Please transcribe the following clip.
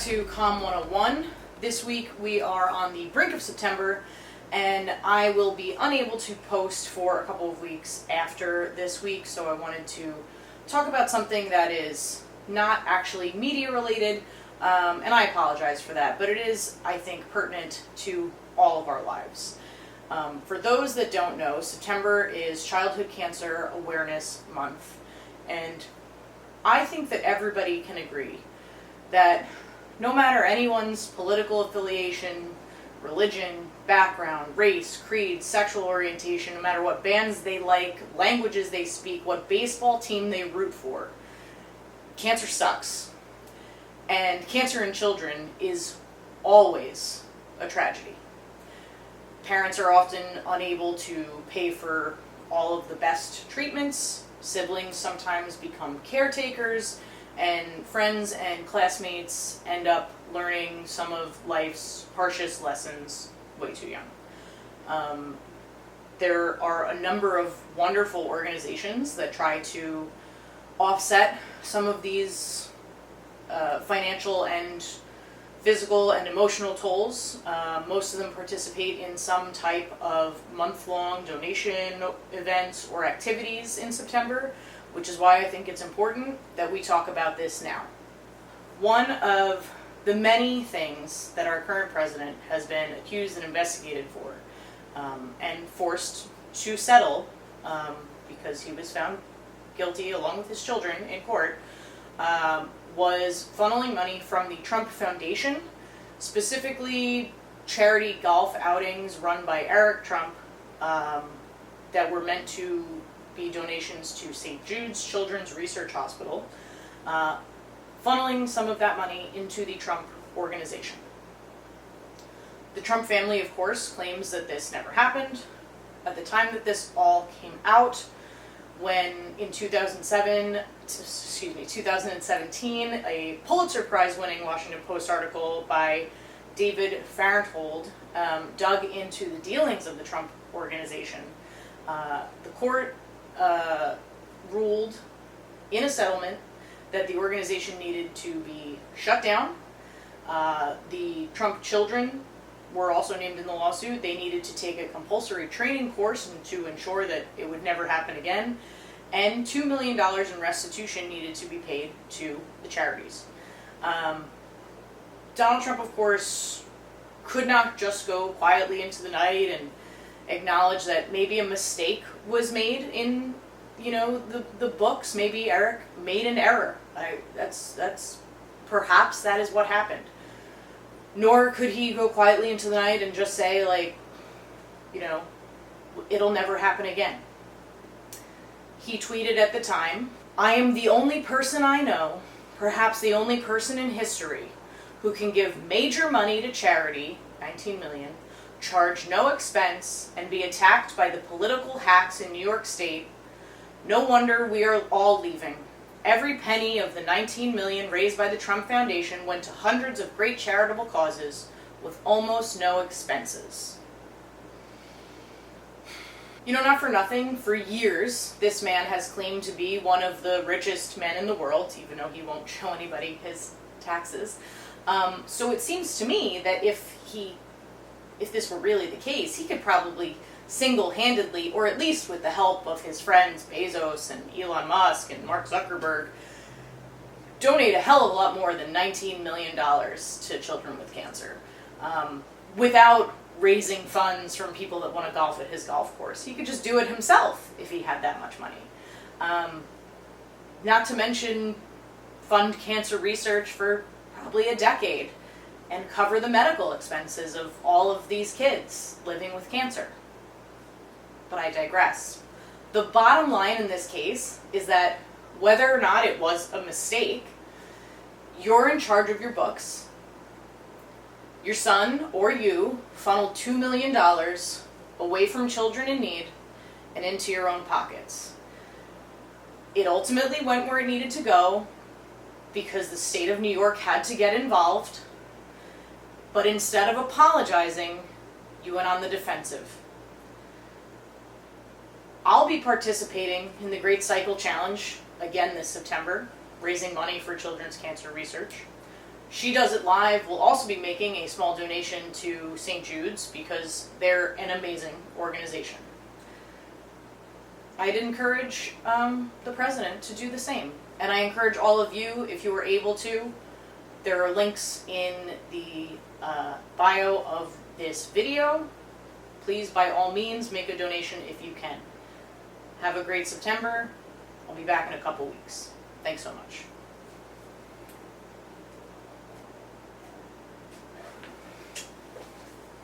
to Com 101. This week we are on the brink of September, and I will be unable to post for a couple of weeks after this week, so I wanted to talk about something that is not actually media related, and I apologize for that, but it is, I think, pertinent to all of our lives. For those that don't know, September is Childhood Cancer Awareness Month, and I think that everybody can agree that no matter anyone's political affiliation, religion, background, race, creed, sexual orientation, no matter what bands they like, languages they speak, what baseball team they root for, cancer sucks. And cancer in children is always a tragedy. Parents are often unable to pay for all of the best treatments. Siblings sometimes become caretakers, and friends and classmates end up learning some of life's harshest lessons way too young. There are a number of wonderful organizations that try to offset some of these financial and physical and emotional tolls. Most of them participate in some type of month-long donation events or activities in September, which is why I think it's important that we talk about this now. One of the many things that our current president has been accused and investigated for, and forced to settle because he was found guilty along with his children in court, was funneling money from the Trump Foundation, specifically charity golf outings run by Eric Trump, that were meant to be donations to St. Jude's Children's Research Hospital, funneling some of that money into the Trump organization. The Trump family, of course, claims that this never happened. At the time that this all came out, when in 2017, a Pulitzer Prize winning Washington Post article by David Farenthold dug into the dealings of the Trump organization, the court ruled in a settlement that the organization needed to be shut down. The Trump children were also named in the lawsuit. They needed to take a compulsory training course to ensure that it would never happen again. And $2 million in restitution needed to be paid to the charities. Donald Trump, of course, could not just go quietly into the night and acknowledge that maybe a mistake was made in, the books. Maybe Eric made an error. That's perhaps that is what happened. Nor could he go quietly into the night and just say, it'll never happen again. He tweeted at the time, "I am the only person I know, perhaps the only person in history, who can give major money to charity, 19 million, charge no expense, and be attacked by the political hacks in New York State. No wonder we are all leaving. Every penny of the 19 million raised by the Trump Foundation went to hundreds of great charitable causes with almost no expenses." Not for nothing, for years, this man has claimed to be one of the richest men in the world, even though he won't show anybody his taxes. So it seems to me that if this were really the case, he could probably single-handedly, or at least with the help of his friends Bezos and Elon Musk and Mark Zuckerberg, donate a hell of a lot more than $19 million to children with cancer, without raising funds from people that want to golf at his golf course. He could just do it himself if he had that much money. Not to mention fund cancer research for probably a decade and cover the medical expenses of all of these kids living with cancer. But I digress. The bottom line in this case is that whether or not it was a mistake, you're in charge of your books. Your son or you funneled $2 million away from children in need and into your own pockets. It ultimately went where it needed to go because the state of New York had to get involved, but instead of apologizing, you went on the defensive. I'll be participating in the Great Cycle Challenge again this September, raising money for children's cancer research. She Does It Live will also be making a small donation to St. Jude's because they're an amazing organization. I'd encourage the president to do the same. And I encourage all of you, if you are able to, there are links in the bio of this video. Please, by all means, make a donation if you can. Have a great September. I'll be back in a couple weeks. Thanks so much.